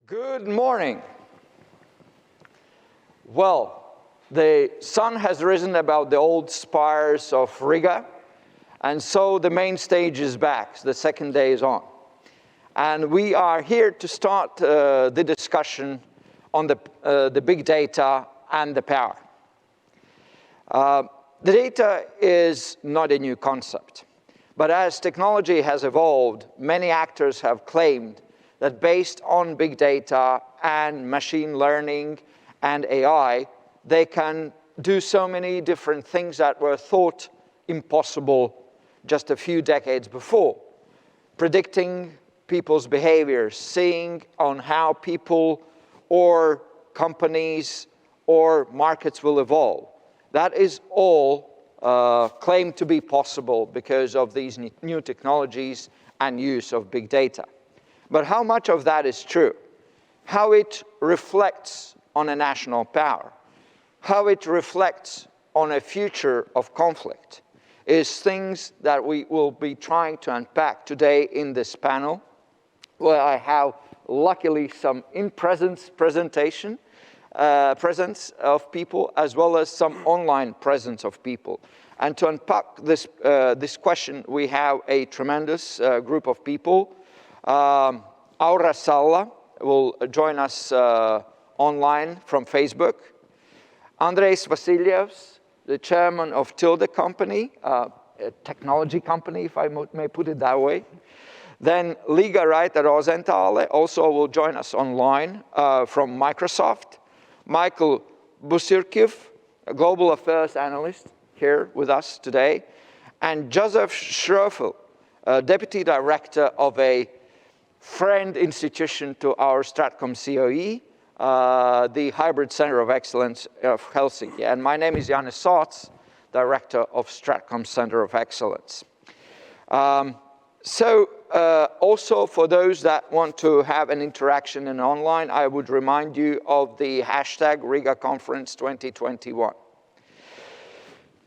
Good morning. Well, the sun has risen above the old spires of Riga, and so the main stage is back. The second day is on. And we are here to start the discussion on the big data and the power. The data is not a new concept, but as technology has evolved, many actors have claimed that based on big data and machine learning and AI, they can do so many different things that were thought impossible just a few decades before. Predicting people's behaviors, seeing on how people or companies or markets will evolve. That is all claimed to be possible because of these new technologies and use of big data. But how much of that is true? How it reflects on a national power, how it reflects on a future of conflict, is things that we will be trying to unpack today in this panel, where I have luckily some in-presence presence of people, as well as some online presence of people. And to unpack this question, we have a tremendous group of people. Aura Salla will join us online from Facebook. Andres Vasiljevs, the chairman of Tilde Company, a technology company, if I may put it that way. Then Liga Rosenthal also will join us online from Microsoft. Michael Busirkiv, a global affairs analyst, here with us today. And Joseph Schröfel, deputy director of a friend institution to our Stratcom COE, the Hybrid Center of Excellence of Helsinki. And my name is Janne Saats, director of Stratcom Center of Excellence. Also for those that want to have an interaction in online, I would remind you of the hashtag Rīga Conference 2021.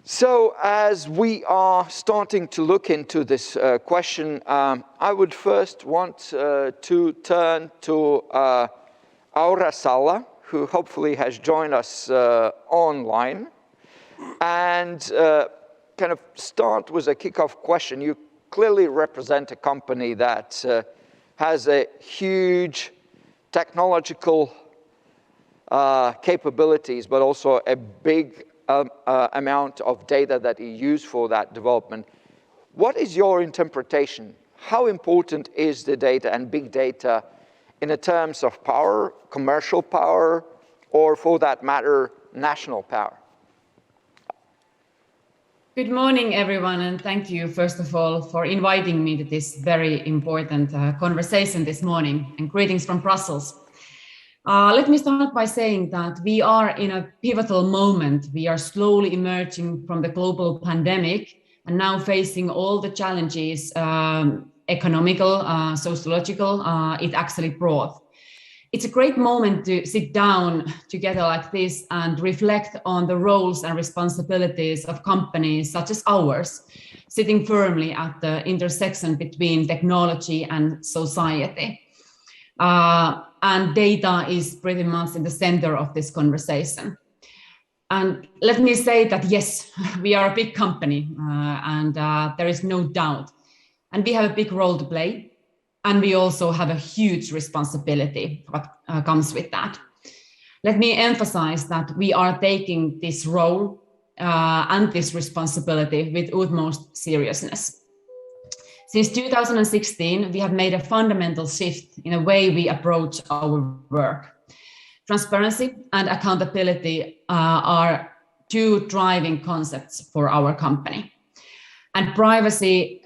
So as we are starting to look into this question, I would first want to turn to Aura Salla, who hopefully has joined us online, and kind of start with a kickoff question. You clearly represent a company that has a huge technological capabilities, but also a big amount of data that you use for that development. What is your interpretation? How important is the data and big data in the terms of power, commercial power, or for that matter, national power? Good morning, everyone, and thank you, first of all, for inviting me to this very important conversation this morning, and greetings from Brussels. Let me start by saying that we are in a pivotal moment. We are slowly emerging from the global pandemic and now facing all the challenges, economical, sociological, it actually brought. It's a great moment to sit down together like this and reflect on the roles and responsibilities of companies such as ours, sitting firmly at the intersection between technology and society. And data is pretty much in the center of this conversation. And let me say that, yes, we are a big company, and there is no doubt. And we have a big role to play. And we also have a huge responsibility what comes with that. Let me emphasize that we are taking this role and this responsibility with utmost seriousness. Since 2016, we have made a fundamental shift in the way we approach our work. Transparency and accountability are two driving concepts for our company. And privacy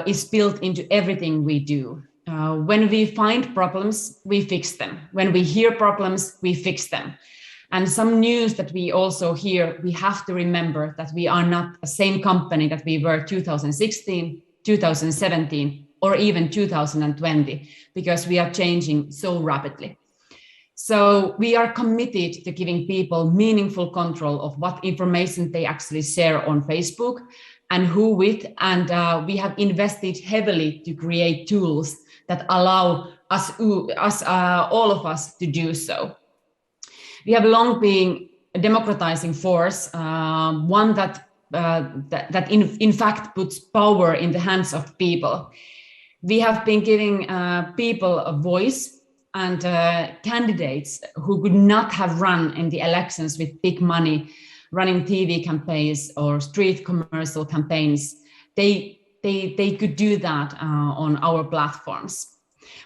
is built into everything we do. When we find problems, we fix them. When we hear problems, we fix them. And some news that we also hear, we have to remember that we are not the same company that we were 2016, 2017, or even 2020, because we are changing so rapidly. So we are committed to giving people meaningful control of what information they actually share on Facebook and who with, and we have invested heavily to create tools that allow all of us to do so. We have long been a democratizing force, one that in fact puts power in the hands of people. We have been giving people a voice, and candidates who could not have run in the elections with big money, running TV campaigns or street commercial campaigns, they could do that on our platforms.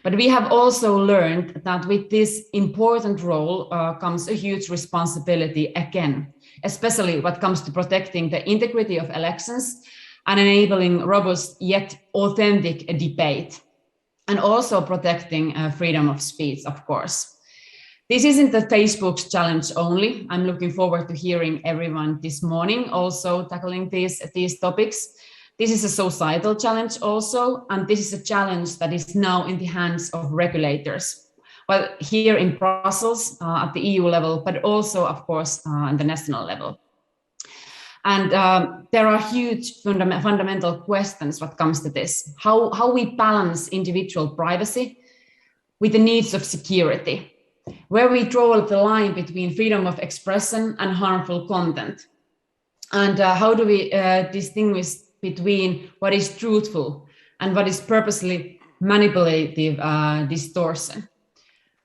But we have also learned that with this important role comes a huge responsibility again, especially what comes to protecting the integrity of elections and enabling robust yet authentic debate, and also protecting freedom of speech, of course. This isn't the Facebook's challenge only. I'm looking forward to hearing everyone this morning also tackling these topics. This is a societal challenge also, and this is a challenge that is now in the hands of regulators. Well, here in Brussels at the EU level, but also, of course, on the national level. And there are huge fundamental questions what comes to this. How we balance individual privacy with the needs of security, where we draw the line between freedom of expression and harmful content. And how do we distinguish between what is truthful and what is purposely manipulative distortion.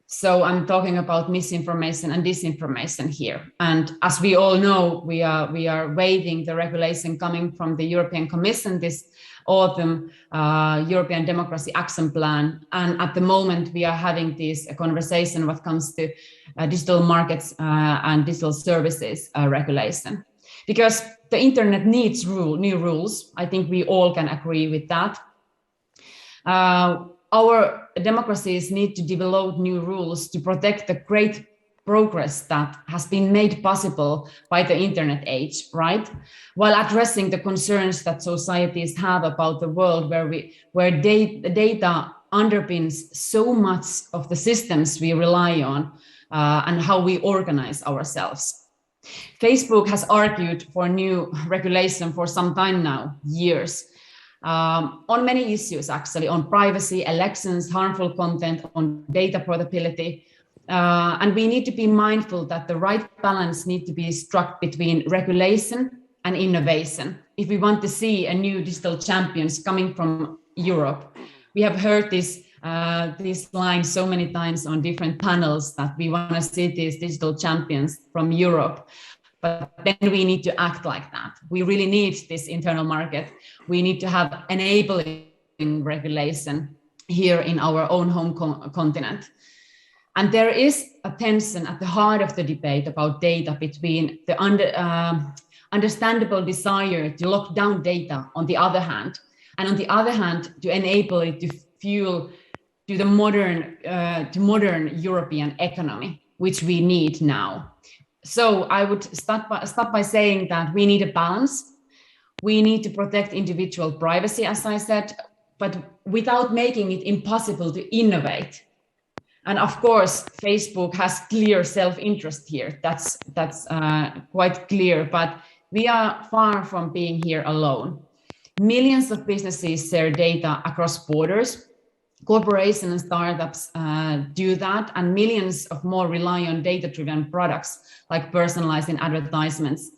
So I'm talking about misinformation and disinformation here. And as we all know, we are waiting the regulation coming from the European Commission this autumn, European Democracy Action Plan. And at the moment, we are having this conversation when it comes to digital markets and digital services regulation. Because the internet needs new rules. I think we all can agree with that. Our democracies need to develop new rules to protect the great progress that has been made possible by the internet age, right? While addressing the concerns that societies have about the world where data underpins so much of the systems we rely on and how we organize ourselves. Facebook has argued for new regulation for some time now, years, on many issues actually, on privacy, elections, harmful content, on data portability. And we need to be mindful that the right balance needs to be struck between regulation and innovation. If we want to see a new digital champions coming from Europe, we have heard this line so many times on different panels that we want to see these digital champions from Europe. But then we need to act like that. We really need this internal market. We need to have enabling regulation here in our own home continent. And there is a tension at the heart of the debate about data between the understandable desire to lock down data on the other hand, and on the other hand, to enable it to fuel to the modern European economy, which we need now. So I would start by saying that we need a balance. We need to protect individual privacy, as I said, but without making it impossible to innovate. And of course, Facebook has clear self-interest here. That's quite clear, but we are far from being here alone. Millions of businesses share data across borders. Corporations and startups do that, and millions of more rely on data-driven products like personalizing advertisements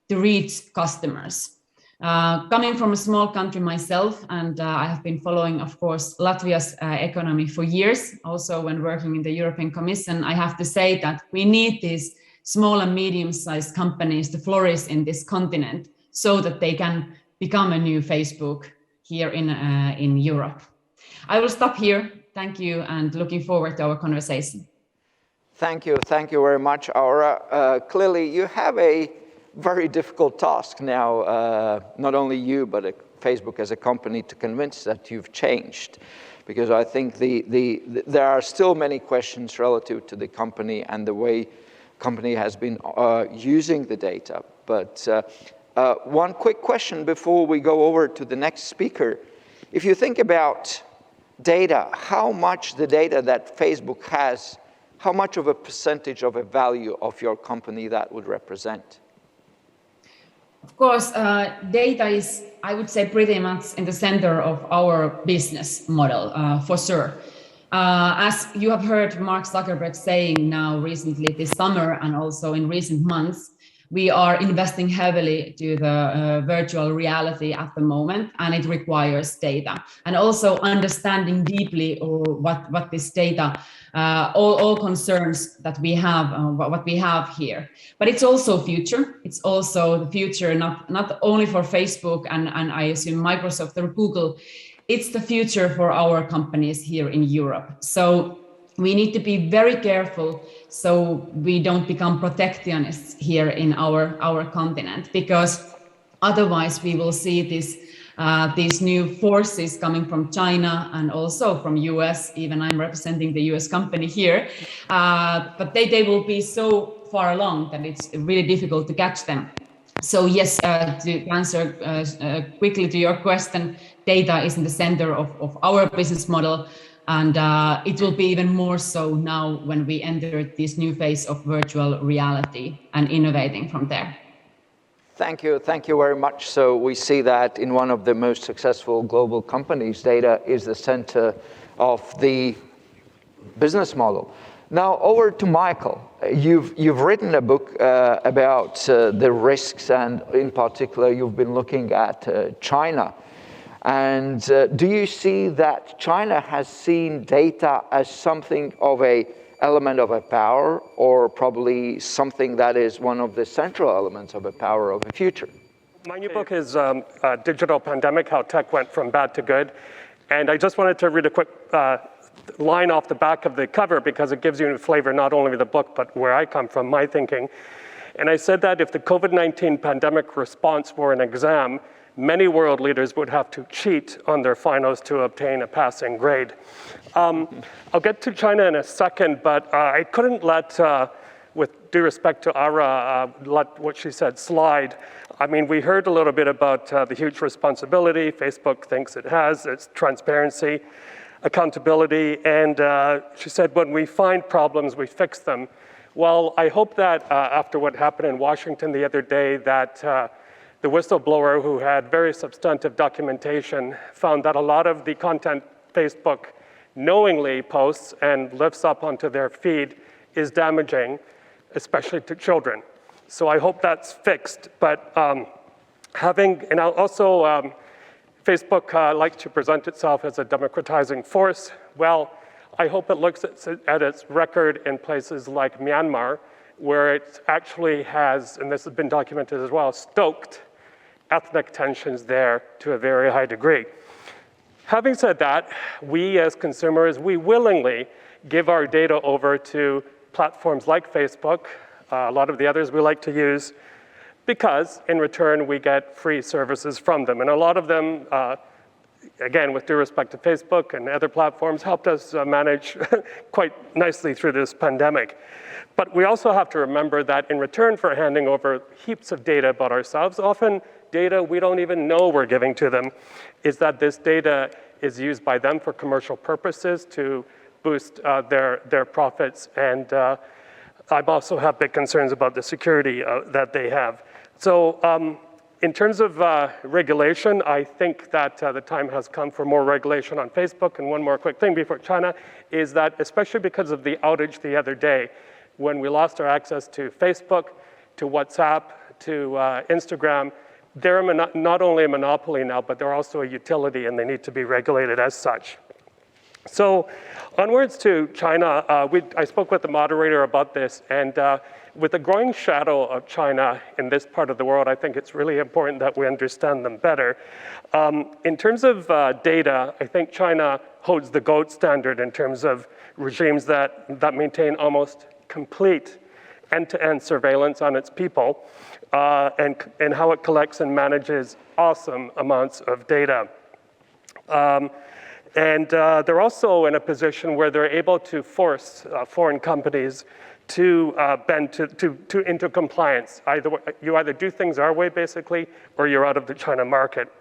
to reach customers. Coming from a small country myself, and I have been following, of course, Latvia's economy for years, also when working in the European Commission, I have to say that we need these small and medium-sized companies to flourish in this continent so that they can become a new Facebook here in Europe. I will stop here. Thank you, and looking forward to our conversation. Thank you very much, Aura. Clearly, you have a very difficult task now, not only you, but Facebook as a company, to convince that you've changed. Because I think there are still many questions relative to the company and the way company has been using the data. But one quick question before we go over to the next speaker. If you think about data, how much the data that Facebook has, how much of a percentage of a value of your company that would represent? Of course, data is, I would say, pretty much in the center of our business model, for sure. As you have heard Mark Zuckerberg saying now recently this summer and also in recent months, we are investing heavily to the virtual reality at the moment, and it requires data. And also understanding deeply what this data, all concerns that we have, what we have here. But it's also future. It's also the future, not only for Facebook and I assume Microsoft or Google, it's the future for our companies here in Europe. So we need to be very careful so we don't become protectionists here in our continent, because otherwise we will see these new forces coming from China and also from US. Even I'm representing the US company here, but they will be so far along that it's really difficult to catch them. So yes, to answer quickly to your question, data is in the center of our business model. And it will be even more so now when we enter this new phase of virtual reality and innovating from there. Thank you very much. So we see that in one of the most successful global companies, data is the center of the business model. Now over to Michael. You've written a book about the risks, and in particular, you've been looking at China. And do you see that China has seen data as something of an element of a power, or probably something that is one of the central elements of a power of the future? My new book is Digital Pandemic, How Tech Went From Bad to Good. And I just wanted to read a quick line off the back of the cover, because it gives you a flavor not only of the book, but where I come from, my thinking. And I said that if the COVID-19 pandemic response were an exam, many world leaders would have to cheat on their finals to obtain a passing grade. I'll get to China in a second, but I couldn't let, with due respect to Ara, let what she said slide. I mean, we heard a little bit about the huge responsibility Facebook thinks it has, its transparency, accountability, and she said when we find problems, we fix them. Well, I hope that after what happened in Washington the other day, that the whistleblower who had very substantive documentation found that a lot of the content Facebook knowingly posts and lifts up onto their feed is damaging, especially to children. So I hope that's fixed. But Facebook likes to present itself as a democratizing force. Well, I hope it looks at its record in places like Myanmar, where it actually has, and this has been documented as well, stoked ethnic tensions there to a very high degree. Having said that, we as consumers, we willingly give our data over to platforms like Facebook, a lot of the others we like to use, because in return we get free services from them. And a lot of them, again, with due respect to Facebook and other platforms, helped us manage quite nicely through this pandemic. But we also have to remember that in return for handing over heaps of data about ourselves, often data we don't even know we're giving to them, is that this data is used by them for commercial purposes to boost their profits. And I also have big concerns about the security that they have. So in terms of regulation, I think that the time has come for more regulation on Facebook. And one more quick thing before China is that, especially because of the outage the other day, when we lost our access to Facebook, to WhatsApp, to Instagram, they're not only a monopoly now, but they're also a utility, and they need to be regulated as such. So onwards to China, I spoke with the moderator about this, and with the growing shadow of China in this part of the world, I think it's really important that we understand them better. In terms of data, I think China holds the gold standard in terms of regimes that maintain almost complete end-to-end surveillance on its people, and how it collects and manages awesome amounts of data. And they're also in a position where they're able to force foreign companies to bend into compliance. You either do things our way, basically, or you're out of the China market.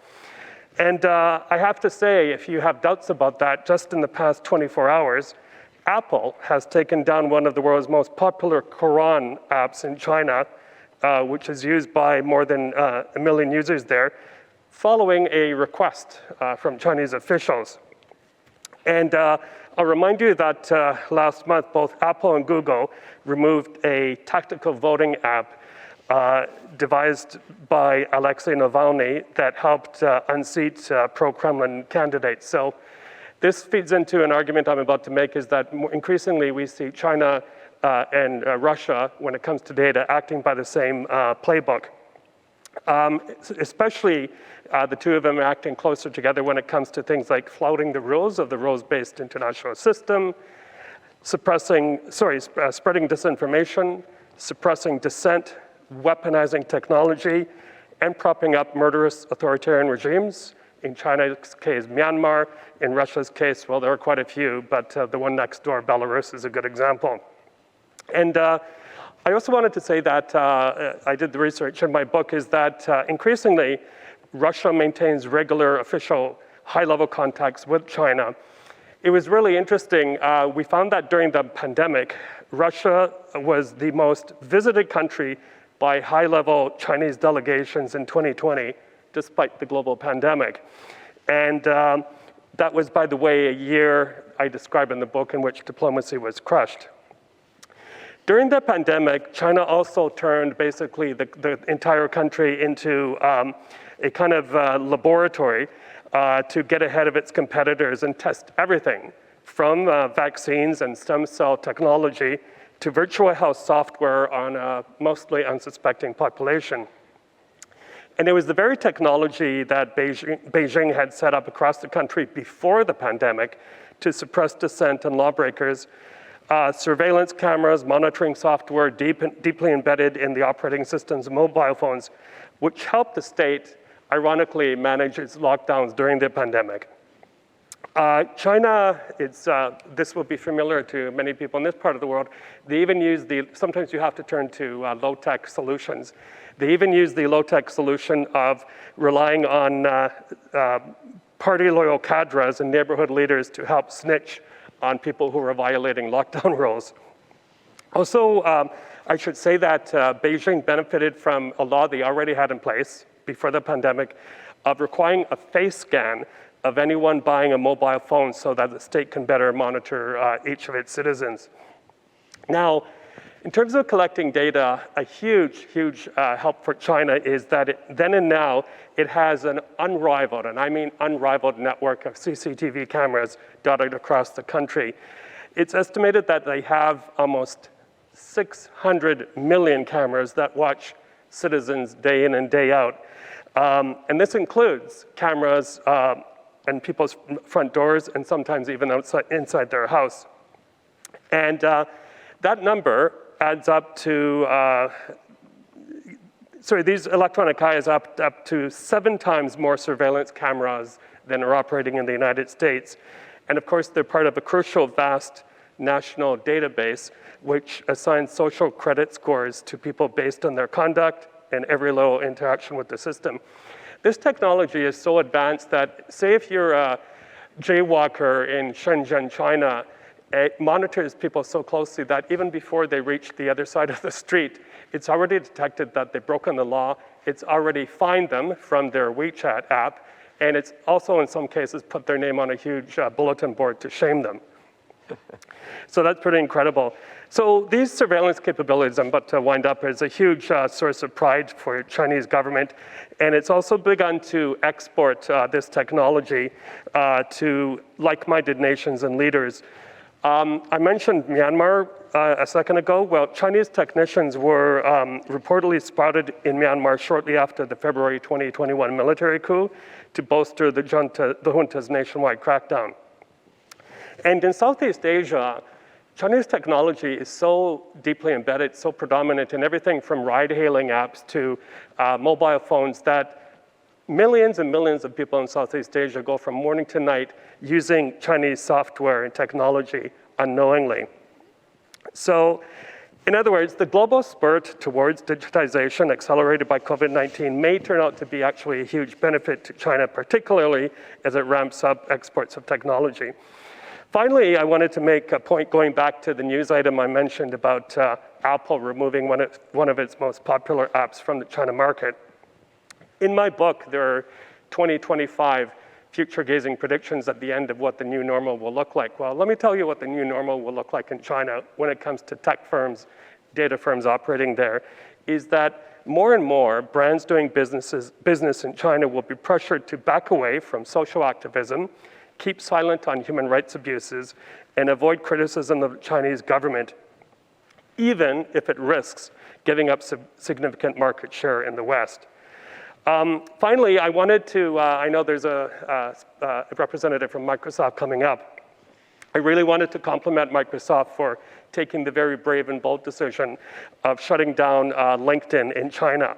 And I have to say, if you have doubts about that, just in the past 24 hours, Apple has taken down one of the world's most popular Quran apps in China, which is used by more than 1 million users there, following a request from Chinese officials. And I'll remind you that last month, both Apple and Google removed a tactical voting app devised by Alexei Navalny that helped unseat pro-Kremlin candidates. So this feeds into an argument I'm about to make, is that increasingly we see China and Russia, when it comes to data, acting by the same playbook. Especially the two of them acting closer together when it comes to things like flouting the rules of the rules-based international system, spreading disinformation, suppressing dissent, weaponizing technology, and propping up murderous authoritarian regimes. In China's case, Myanmar. In Russia's case, well, there are quite a few, but the one next door, Belarus, is a good example. And I also wanted to say that I did the research in my book, is that increasingly Russia maintains regular official high-level contacts with China. It was really interesting. We found that during the pandemic, Russia was the most visited country by high-level Chinese delegations in 2020, despite the global pandemic. And that was, by the way, a year I describe in the book in which diplomacy was crushed. During the pandemic, China also turned basically the entire country into a kind of laboratory to get ahead of its competitors and test everything from vaccines and stem cell technology to virtual health software on a mostly unsuspecting population. And it was the very technology that Beijing had set up across the country before the pandemic to suppress dissent and lawbreakers. Surveillance cameras, monitoring software deeply embedded in the operating systems of mobile phones, which helped the state, ironically, manage its lockdowns during the pandemic. China, this will be familiar to many people in this part of the world. They even use sometimes you have to turn to low-tech solutions. They even use the low-tech solution of relying on party-loyal cadres and neighborhood leaders to help snitch on people who are violating lockdown rules. Also, I should say that Beijing benefited from a law they already had in place before the pandemic of requiring a face scan of anyone buying a mobile phone so that the state can better monitor each of its citizens. Now, in terms of collecting data, a huge help for China is that then and now, it has an unrivaled, and I mean unrivaled, network of CCTV cameras dotted across the country. It's estimated that they have almost 600 million cameras that watch citizens day in and day out. And this includes cameras in people's front doors and sometimes even inside their house. And that number adds up to, these electronic eyes up to 7 times more surveillance cameras than are operating in the United States. And of course, they're part of a crucial, vast national database, which assigns social credit scores to people based on their conduct and every little interaction with the system. This technology is so advanced that, say if you're a jaywalker in Shenzhen, China, it monitors people so closely that even before they reach the other side of the street, it's already detected that they've broken the law. It's already fined them from their WeChat app. And it's also, in some cases, put their name on a huge bulletin board to shame them. So that's pretty incredible. So these surveillance capabilities, I'm about to wind up, is a huge source of pride for the Chinese government. And it's also begun to export this technology to like-minded nations and leaders. I mentioned Myanmar a second ago. Well, Chinese technicians were reportedly spotted in Myanmar shortly after the February 2021 military coup to bolster the junta's nationwide crackdown. And in Southeast Asia, Chinese technology is so deeply embedded, so predominant in everything from ride-hailing apps to mobile phones that millions and millions of people in Southeast Asia go from morning to night using Chinese software and technology unknowingly. So, in other words, the global spurt towards digitization accelerated by COVID-19 may turn out to be actually a huge benefit to China, particularly as it ramps up exports of technology. Finally, I wanted to make a point going back to the news item I mentioned about Apple removing one of its most popular apps from the China market. In my book, there are 25 future-gazing predictions at the end of what the new normal will look like. Well, let me tell you what the new normal will look like in China when it comes to tech firms, data firms operating there, is that more and more brands doing business in China will be pressured to back away from social activism, keep silent on human rights abuses, and avoid criticism of the Chinese government, even if it risks giving up significant market share in the West. Finally, I wanted to, I know there's a representative from Microsoft coming up. I really wanted to compliment Microsoft for taking the very brave and bold decision of shutting down LinkedIn in China.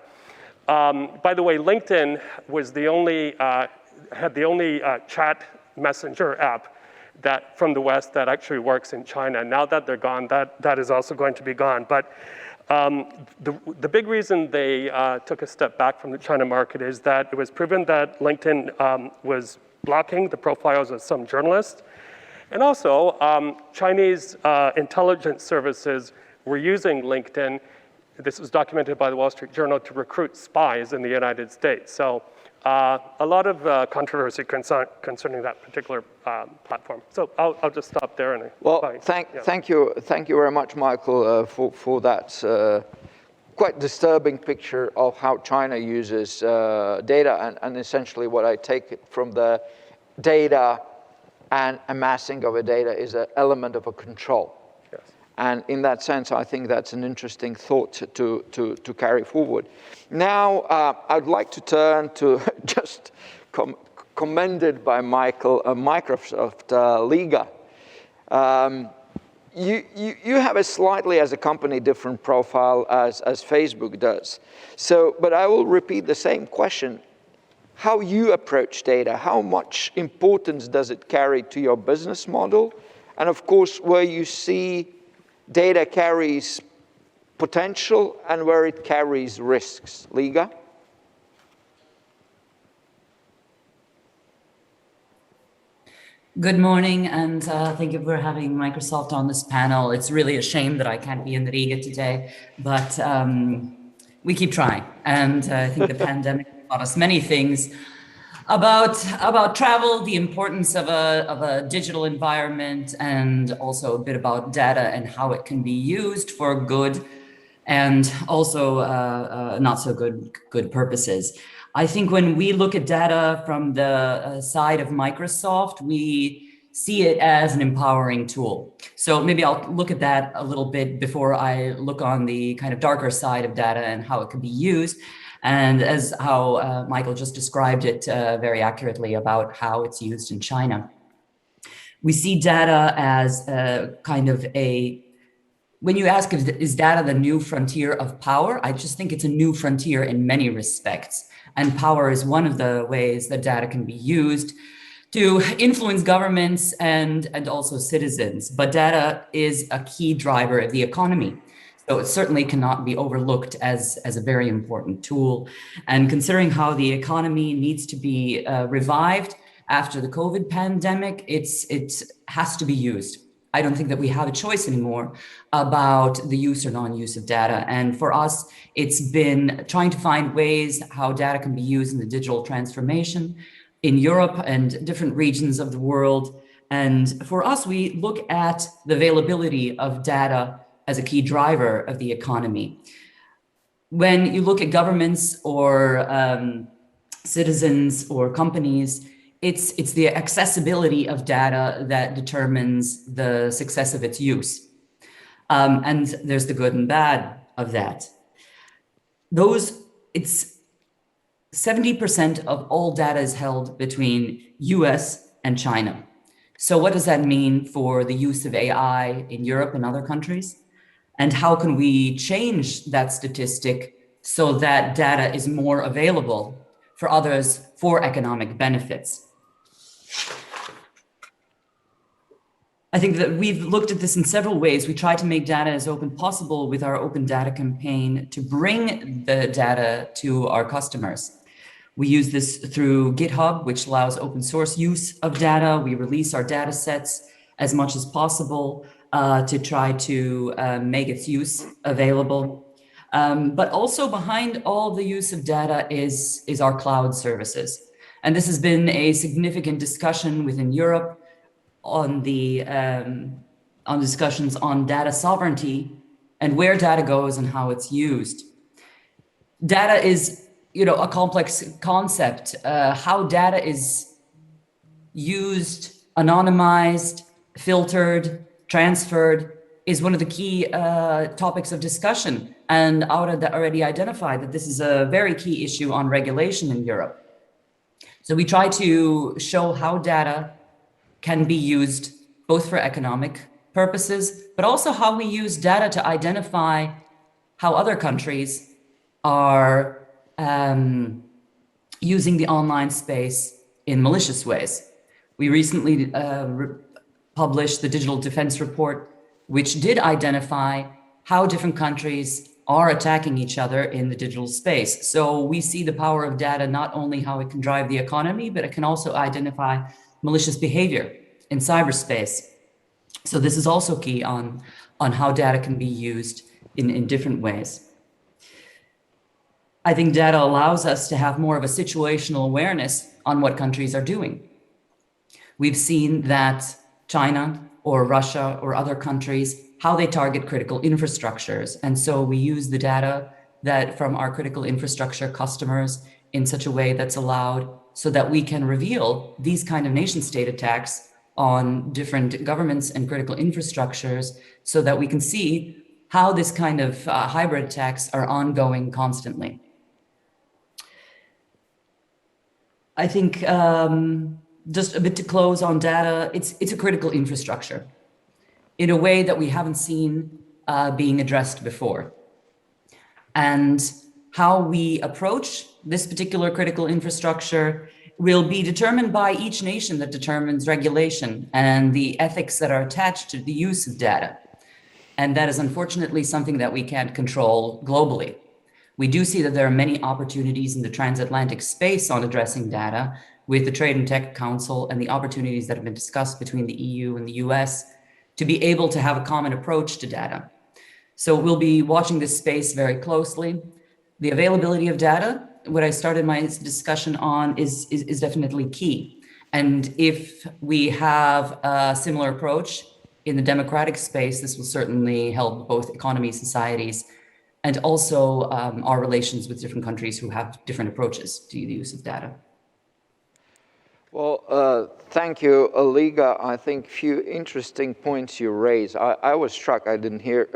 By the way, LinkedIn was the only, had the only chat messenger app that from the West that actually works in China. Now that they're gone, that is also going to be gone. But the big reason they took a step back from the China market is that it was proven that LinkedIn was blocking the profiles of some journalists. And also, Chinese intelligence services were using LinkedIn, this was documented by the Wall Street Journal, to recruit spies in the United States. So a lot of controversy concerning that particular platform. So I'll just stop there. And well, thank you very much, Michael, for that quite disturbing picture of how China uses data, and essentially what I take it from the data and amassing of a data is an element of a control. Yes. And in that sense, I think that's an interesting thought to carry forward. Now, I'd like to turn to just commended by Michael, Microsoft Rīga. You have a slightly, as a company, different profile as Facebook does. So, but I will repeat the same question. How you approach data, how much importance does it carry to your business model? And of course, where you see data carries potential and where it carries risks. Rīga? Good morning, and thank you for having Microsoft on this panel. It's really a shame that I can't be in Riga today, but we keep trying. And I think the pandemic taught us many things about travel, the importance of a digital environment, and also a bit about data and how it can be used for good and also not so good purposes. I think when we look at data from the side of Microsoft, we see it as an empowering tool. So maybe I'll look at that a little bit before I look on the kind of darker side of data and how it can be used. And as how Michael just described it very accurately about how it's used in China. We see data as kind of when you ask, is data the new frontier of power? I just think it's a new frontier in many respects. And power is one of the ways that data can be used to influence governments and also citizens. But data is a key driver of the economy. So it certainly cannot be overlooked as a very important tool. And considering how the economy needs to be revived after the COVID pandemic, it has to be used. I don't think that we have a choice anymore about the use or non-use of data. And for us, it's been trying to find ways how data can be used in the digital transformation in Europe and different regions of the world. And for us, we look at the availability of data as a key driver of the economy. When you look at governments or citizens or companies, it's the accessibility of data that determines the success of its use. And there's the good and bad of that. It's 70% of all data is held between US and China. So what does that mean for the use of AI in Europe and other countries? And how can we change that statistic so that data is more available for others for economic benefits? I think that we've looked at this in several ways. We try to make data as open possible with our open data campaign to bring the data to our customers. We use this through GitHub, which allows open source use of data. We release our data sets as much as possible to try to make its use available. But also behind all the use of data is our cloud services. And this has been a significant discussion within Europe on discussions on data sovereignty and where data goes and how it's used. Data is, a complex concept. How data is used, anonymized, filtered, transferred is one of the key topics of discussion. And Aura already identified that this is a very key issue on regulation in Europe. So we try to show how data can be used both for economic purposes, but also how we use data to identify how other countries are using the online space in malicious ways. We recently published the Digital Defense Report, which did identify how different countries are attacking each other in the digital space. So we see the power of data, not only how it can drive the economy, but it can also identify malicious behavior in cyberspace. So this is also key on how data can be used in different ways. I think data allows us to have more of a situational awareness on what countries are doing. We've seen that China or Russia or other countries, how they target critical infrastructures. And so we use the data that from our critical infrastructure customers in such a way that's allowed so that we can reveal these kind of nation state attacks on different governments and critical infrastructures so that we can see how this kind of hybrid attacks are ongoing constantly. I think just a bit to close on data, it's a critical infrastructure in a way that we haven't seen being addressed before. And how we approach this particular critical infrastructure will be determined by each nation that determines regulation and the ethics that are attached to the use of data. And that is unfortunately something that we can't control globally. We do see that there are many opportunities in the transatlantic space on addressing data with the Trade and Tech Council and the opportunities that have been discussed between the EU and the US to be able to have a common approach to data. So we'll be watching this space very closely. The availability of data, what I started my discussion on, is definitely key. And if we have a similar approach in the democratic space, this will certainly help both economies, societies, and also our relations with different countries who have different approaches to the use of data. Well, thank you, Aliga. I think few interesting points you raised. I was struck. I didn't hear,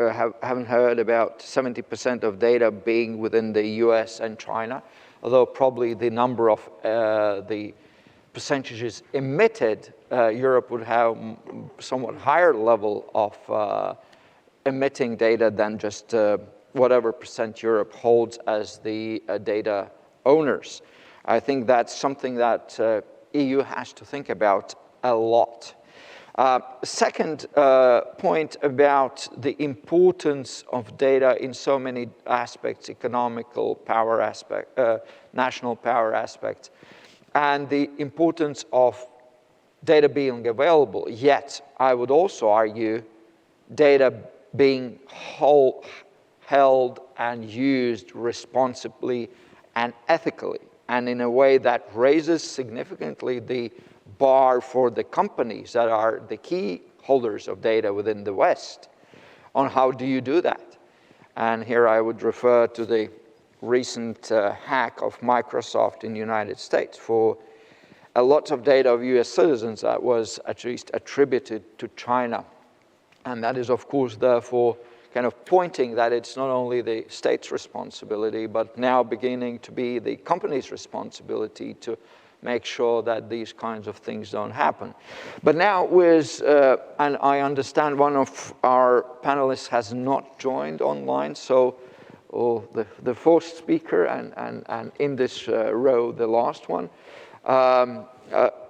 haven't heard about 70% of data being within the US and China, although probably the number of the percentages emitted, Europe would have somewhat higher level of emitting data than just whatever percent Europe holds as the data owners. I think that's something that EU has to think about a lot. Second point about the importance of data in so many aspects, economical power aspect, national power aspect, and the importance of data being available. Yet, I would also argue data being held and used responsibly and ethically, and in a way that raises significantly the bar for the companies that are the key holders of data within the West on how do you do that. And here I would refer to the recent hack of Microsoft in the United States for a lot of data of US citizens that was at least attributed to China. And that is, of course, therefore, kind of pointing that it's not only the state's responsibility, but now beginning to be the company's responsibility to make sure that these kinds of things don't happen. But now with, and I understand one of our panelists has not joined online, so the fourth speaker and in this row, the last one,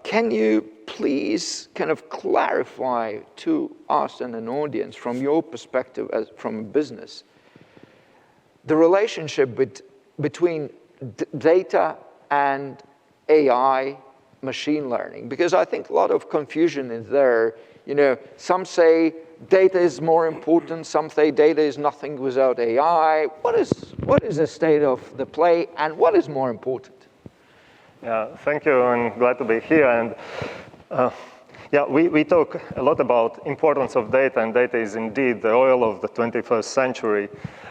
can you please kind of clarify to us and an audience from your perspective as from a business, the relationship between data and AI, machine learning? Because I think a lot of confusion is there. You know, some say data is more important, some say data is nothing without AI. What is the state of the play and what is more important? Yeah, thank you, and glad to be here. And yeah, we talk a lot about importance of data, and data is indeed the oil of the 21st century.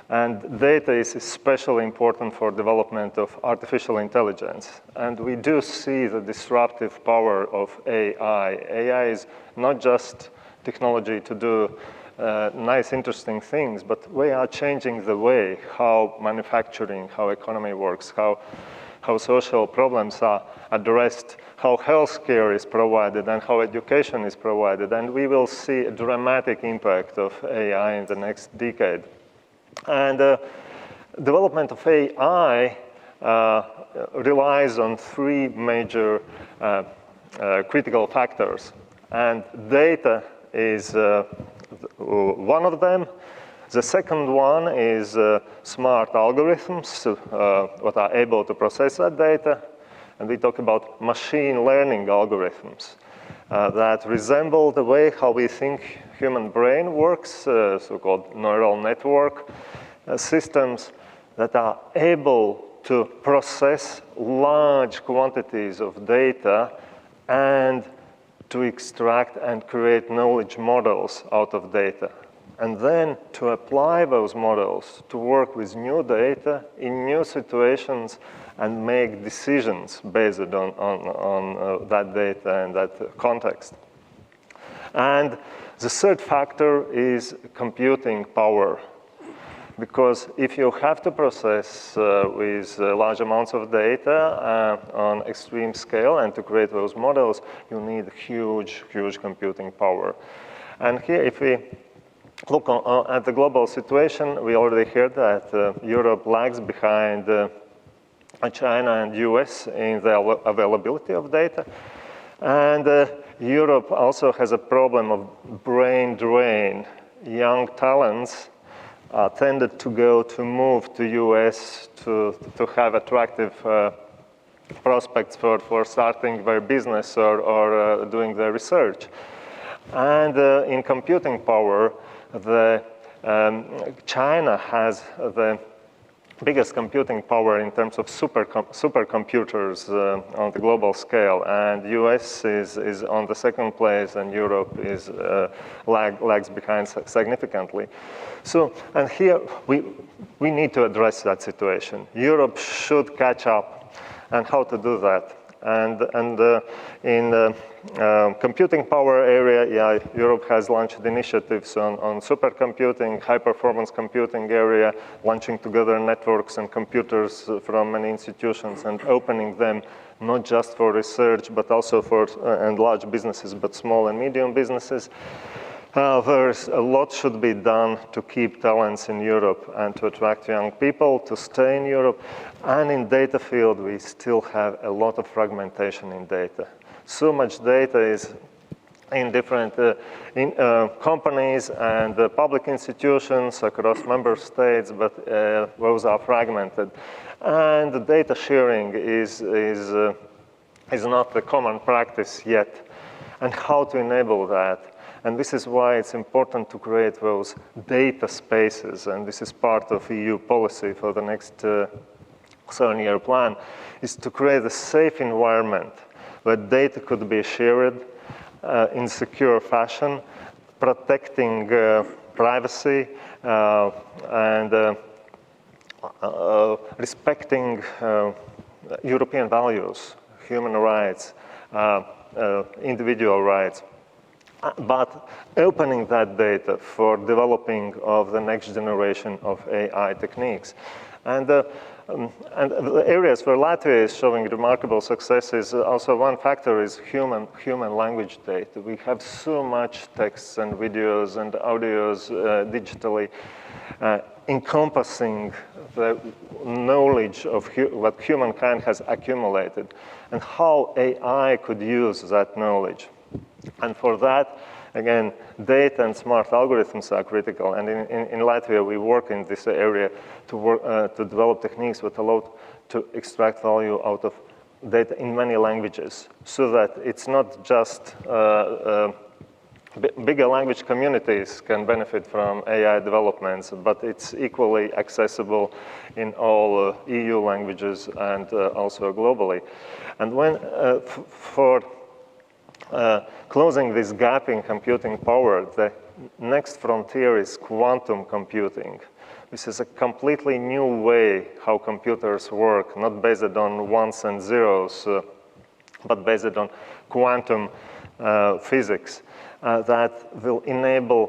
And data is especially important for development of artificial intelligence. And we do see the disruptive power of AI. AI is not just technology to do nice, interesting things, but we are changing the way how manufacturing, how economy works, how social problems are addressed, how healthcare is provided, and how education is provided. And we will see a dramatic impact of AI in the next decade. And development of AI relies on three major critical factors. And data is one of them. The second one is smart algorithms that are able to process that data. And we talk about machine learning algorithms that resemble the way how we think human brain works, so-called neural network systems that are able to process large quantities of data and to extract and create knowledge models out of data. And then to apply those models to work with new data in new situations and make decisions based on that data and that context. And the third factor is computing power. Because if you have to process with large amounts of data on extreme scale and to create those models, you need huge, huge computing power. And here, if we look at the global situation, we already heard that Europe lags behind China and US in the availability of data. And Europe also has a problem of brain drain. Young talents tended to move to US to have attractive prospects for starting their business or doing their research. And in computing power, China has the biggest computing power in terms of supercomputers on the global scale, and US is on the second place, and Europe is lags behind significantly. So, and here we need to address that situation. Europe should catch up, and how to do that? And in the computing power area, yeah, Europe has launched initiatives on supercomputing, high-performance computing area, launching together networks and computers from many institutions and opening them not just for research, but also for and large businesses, but small and medium businesses. There's a lot should be done to keep talents in Europe and to attract young people to stay in Europe. And in data field, we still have a lot of fragmentation in data. So much data is in different companies and public institutions across member states, but those are fragmented. And the data sharing is not the common practice yet. And how to enable that? And this is why it's important to create those data spaces, and this is part of EU policy for the next 7-year plan, is to create a safe environment where data could be shared in secure fashion, protecting privacy and respecting European values, human rights, individual rights, but opening that data for developing of the next generation of AI techniques. And the areas where Latvia is showing remarkable success is also one factor is human language data. We have so much texts and videos and audios digitally encompassing the knowledge of what humankind has accumulated and how AI could use that knowledge. And for that, again, data and smart algorithms are critical. And in Latvia, we work in this area to develop techniques that allow to extract value out of data in many languages, so that it's not just bigger language communities can benefit from AI developments, but it's equally accessible in all EU languages and also globally. And when for closing this gap in computing power, the next frontier is quantum computing. This is a completely new way how computers work, not based on ones and zeros, but based on quantum physics that will enable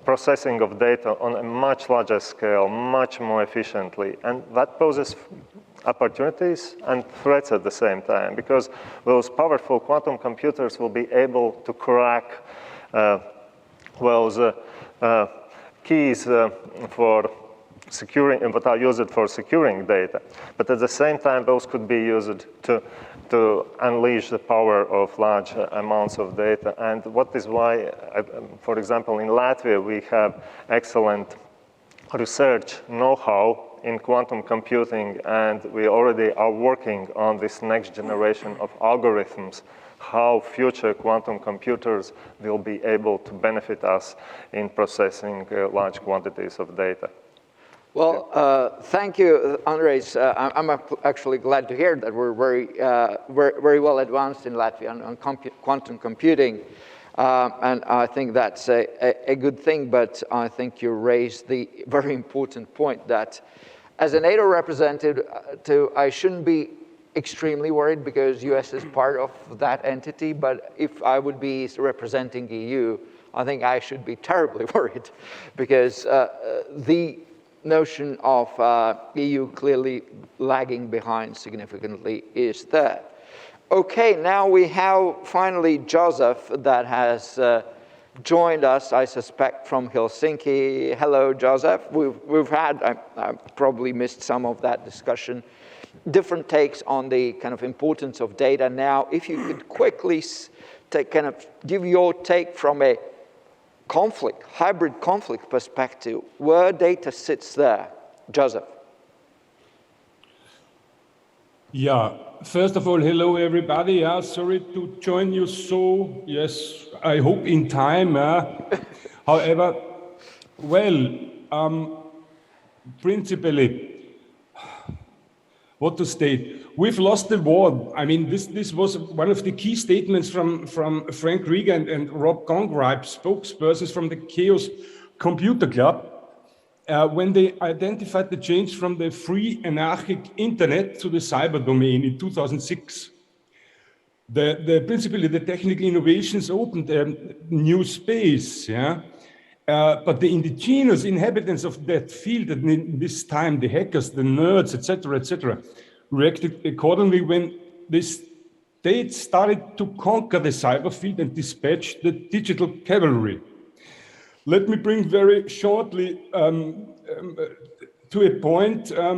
processing of data on a much larger scale, much more efficiently. And that poses opportunities and threats at the same time, because those powerful quantum computers will be able to crack those keys for securing, and what are used for securing data. But at the same time, those could be used to unleash the power of large amounts of data. And what is why, for example, in Latvia, we have excellent research know-how in quantum computing, and we already are working on this next generation of algorithms, how future quantum computers will be able to benefit us in processing large quantities of data. Well, thank you, Andres. I'm actually glad to hear that we're very well advanced in Latvia on quantum computing. And I think that's a good thing, but I think you raised the very important point that as a NATO representative, I shouldn't be extremely worried because US is part of that entity, but if I would be representing EU, I think I should be terribly worried because the notion of EU clearly lagging behind significantly is there. Okay, now we have finally Joseph that has joined us, I suspect, from Helsinki. Hello, Joseph. We've had, I probably missed some of that discussion, different takes on the kind of importance of data. Now, if you could quickly give your take from a conflict, hybrid conflict perspective, where data sits there. Joseph. Yeah, first of all, hello everybody. Yeah, sorry to join you so, yes, I hope in time. However, well, principally, what to state? We've lost the war. I mean, this was one of the key statements from Frank Rīga and Rob Congreve, spokespersons from the Chaos Computer Club, when they identified the change from the free anarchic internet to the cyber domain in 2006. Principally, the technical innovations opened a new space, yeah? But the indigenous inhabitants of that field at this time, the hackers, the nerds, etc., reacted accordingly when the state started to conquer the cyber field and dispatch the digital cavalry. Let me bring very shortly to a point. I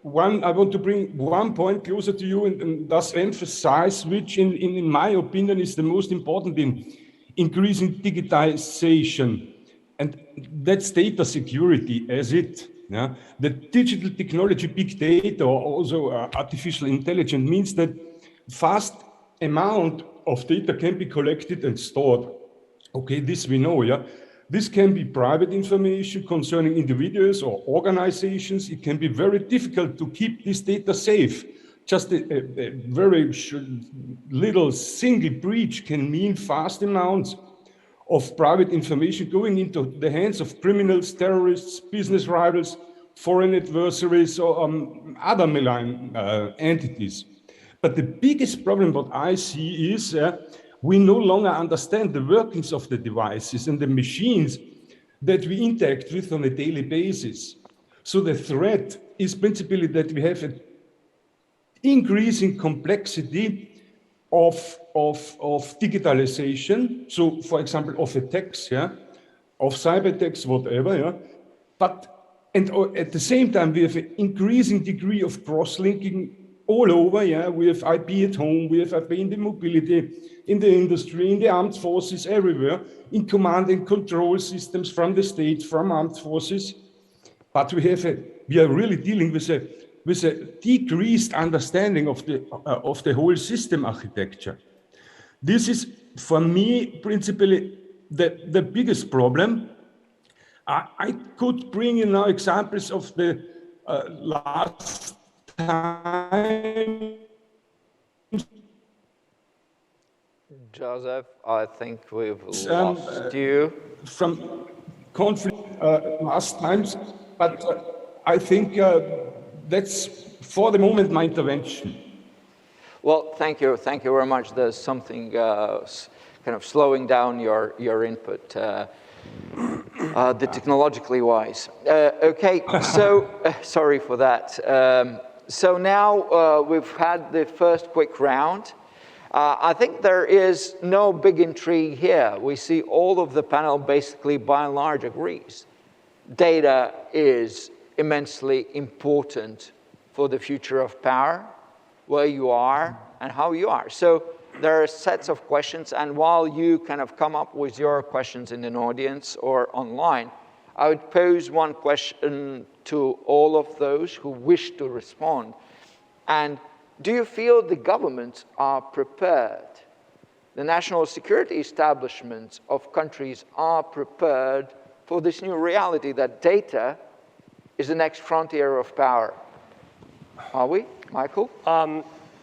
want to bring one point closer to you and thus emphasize, which in my opinion is the most important in increasing digitization. And that's data security as it. Yeah? The digital technology, big data, or also artificial intelligence means that vast amount of data can be collected and stored. Okay, this we know, yeah? This can be private information concerning individuals or organizations. It can be very difficult to keep this data safe. Just a very little single breach can mean vast amounts of private information going into the hands of criminals, terrorists, business rivals, foreign adversaries, or other malign entities. But the biggest problem what I see is we no longer understand the workings of the devices and the machines that we interact with on a daily basis. So the threat is principally that we have an increasing complexity of digitalization. So, for example, of attacks, yeah, of cyber attacks, whatever, yeah. And at the same time, we have an increasing degree of cross-linking all over, yeah. We have IP at home, we have IP in the mobility, in the industry, in the armed forces, everywhere, in command and control systems from the state, from armed forces. But we are really dealing with a decreased understanding of the whole system architecture. This is for me, principally, the biggest problem. I could bring you now examples of the last time. Joseph, I think we've lost you. From conflict last times, but I think that's for the moment my intervention. Well, thank you very much. There's something kind of slowing down your input, the technologically wise. Okay, so sorry for that. So now we've had the first quick round. I think there is no big intrigue here. We see all of the panel basically by and large agrees. Data is immensely important for the future of power, where you are and how you are. So there are sets of questions, and while you kind of come up with your questions in an audience or online, I would pose one question to all of those who wish to respond. And do you feel the governments are prepared? The national security establishments of countries are prepared for this new reality that data is the next frontier of power. Are we, Michael?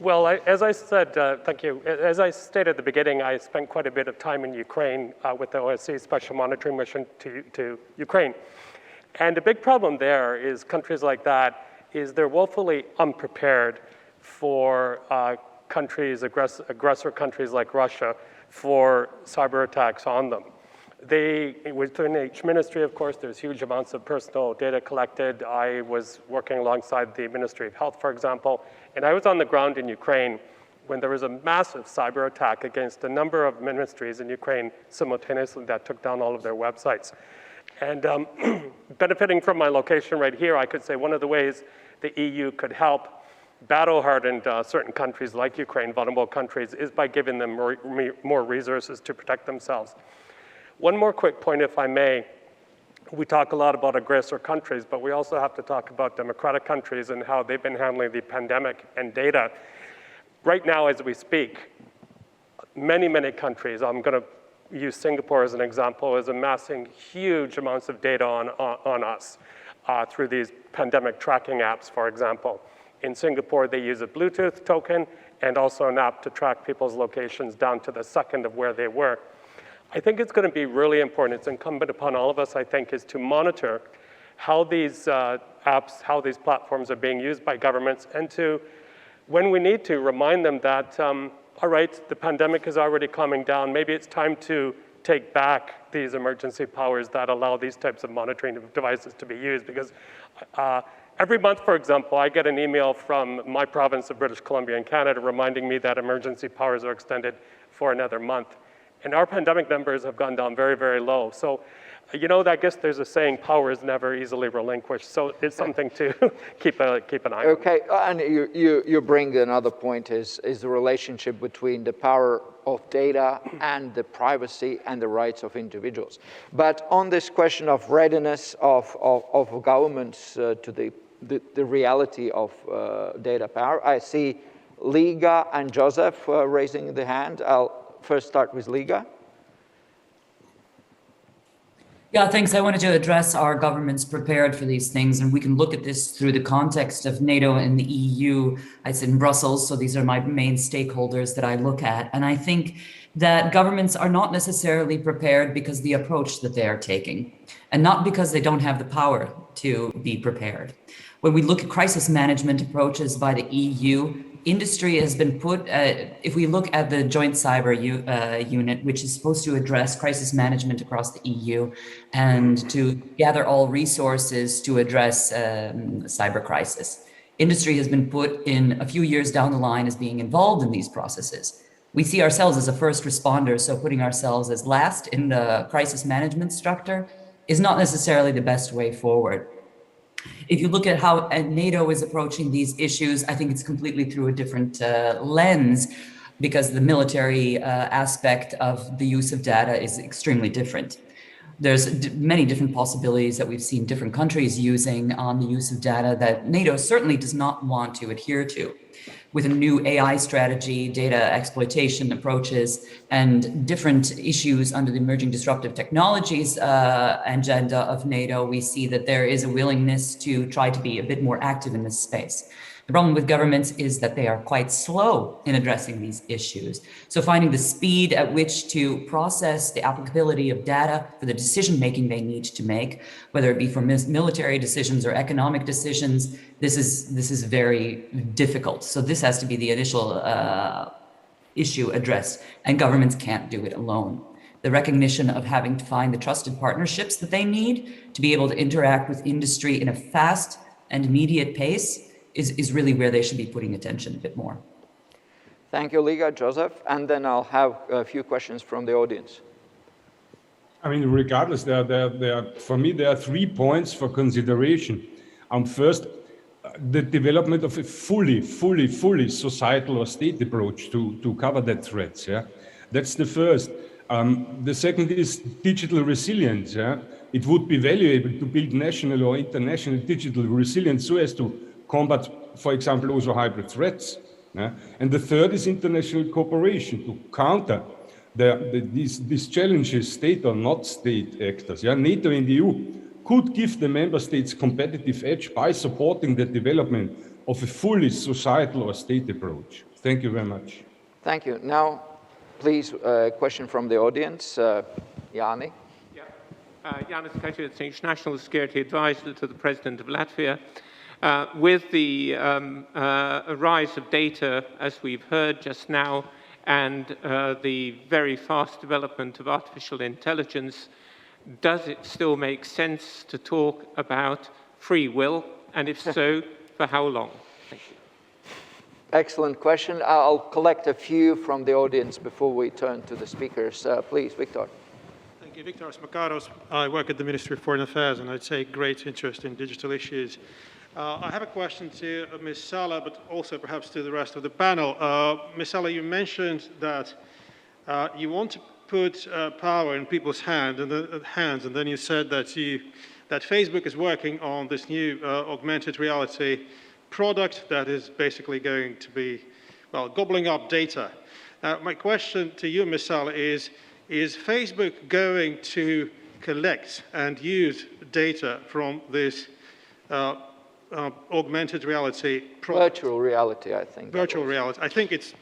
Well, as I said, thank you. As I stated at the beginning, I spent quite a bit of time in Ukraine with the OSCE Special Monitoring Mission to Ukraine. And the big problem there is countries like that is they're woefully unprepared for aggressor countries like Russia for cyber attacks on them. Within each ministry, of course, there's huge amounts of personal data collected. I was working alongside the Ministry of Health, for example, and I was on the ground in Ukraine when there was a massive cyber attack against a number of ministries in Ukraine simultaneously that took down all of their websites. And benefiting from my location right here, I could say one of the ways the EU could help battle-hardened certain countries like Ukraine, vulnerable countries, is by giving them more resources to protect themselves. One more quick point, if I may. We talk a lot about aggressor countries, but we also have to talk about democratic countries and how they've been handling the pandemic and data. Right now, as we speak, many, many countries, I'm going to use Singapore as an example, is amassing huge amounts of data on us through these pandemic tracking apps, for example. In Singapore, they use a Bluetooth token and also an app to track people's locations down to the second of where they were. I think it's going to be really important. It's incumbent upon all of us, I think, is to monitor how these apps, how these platforms are being used by governments, and to, when we need to, remind them that, all right, the pandemic is already calming down. Maybe it's time to take back these emergency powers that allow these types of monitoring devices to be used. Because every month, for example, I get an email from my province of British Columbia in Canada reminding me that emergency powers are extended for another month. And our pandemic numbers have gone down very, very low. So, you know, I guess there's a saying, power is never easily relinquished. So it's something to keep an eye on. Okay, and you bring another point is the relationship between the power of data and the privacy and the rights of individuals. But on this question of readiness of governments to the reality of data power, I see Liga and Joseph raising the hand. I'll first start with Liga. Yeah, thanks. I wanted to address our governments prepared for these things, and we can look at this through the context of NATO and the EU. I sit in Brussels, so these are my main stakeholders that I look at. And I think that governments are not necessarily prepared because of the approach that they are taking, and not because they don't have the power to be prepared. When we look at crisis management approaches by the EU, industry has been put, if we look at the Joint Cyber Unit, which is supposed to address crisis management across the EU and to gather all resources to address cyber crisis. Industry has been put in a few years down the line as being involved in these processes. We see ourselves as a first responder, so putting ourselves as last in the crisis management structure is not necessarily the best way forward. If you look at how NATO is approaching these issues, I think it's completely through a different lens, because the military aspect of the use of data is extremely different. There's many different possibilities that we've seen different countries using on the use of data that NATO certainly does not want to adhere to. with a new AI strategy, data exploitation approaches, and different issues under the emerging disruptive technologies agenda of NATO, we see that there is a willingness to try to be a bit more active in this space. The problem with governments is that they are quite slow in addressing these issues. So finding the speed at which to process the applicability of data for the decision-making they need to make, whether it be for military decisions or economic decisions, this is very difficult. So this has to be the initial issue addressed, and governments can't do it alone. The recognition of having to find the trusted partnerships that they need to be able to interact with industry in a fast and immediate pace is really where they should be putting attention a bit more. Thank you, Liga. Joseph, and then I'll have a few questions from the audience. I mean, regardless, for me, there are 3 points for consideration. First, the development of a fully societal or state approach to cover that threats. Yeah, that's the first. The second is digital resilience. Yeah, it would be valuable to build national or international digital resilience so as to combat, for example, also hybrid threats. Yeah? And the third is international cooperation to counter these challenges, state or not state actors. Yeah? NATO and the EU could give the member states competitive edge by supporting the development of a fully societal or state approach. Thank you very much. Thank you. Now, please, a question from the audience. Yanni. Yeah. Janis Kacic, International Security Advisor to the President of Latvia. With the rise of data, as we've heard just now, and the very fast development of artificial intelligence, does it still make sense to talk about free will? And if so, for how long? Thank you. Excellent question. I'll collect a few from the audience before we turn to the speakers. Please, Victor. Thank you. Victor Makaros. I work at the Ministry of Foreign Affairs, and I'd say great interest in digital issues. I have a question to Ms. Sala, but also perhaps to the rest of the panel. Ms. Sala, you mentioned that you want to put power in people's hands, and then you said that Facebook is working on this new augmented reality product that is basically going to be, well, gobbling up data. My question to you, Ms. Sala, is Facebook going to collect and use data from this augmented reality product? Virtual reality, I think. Virtual reality. I think it's,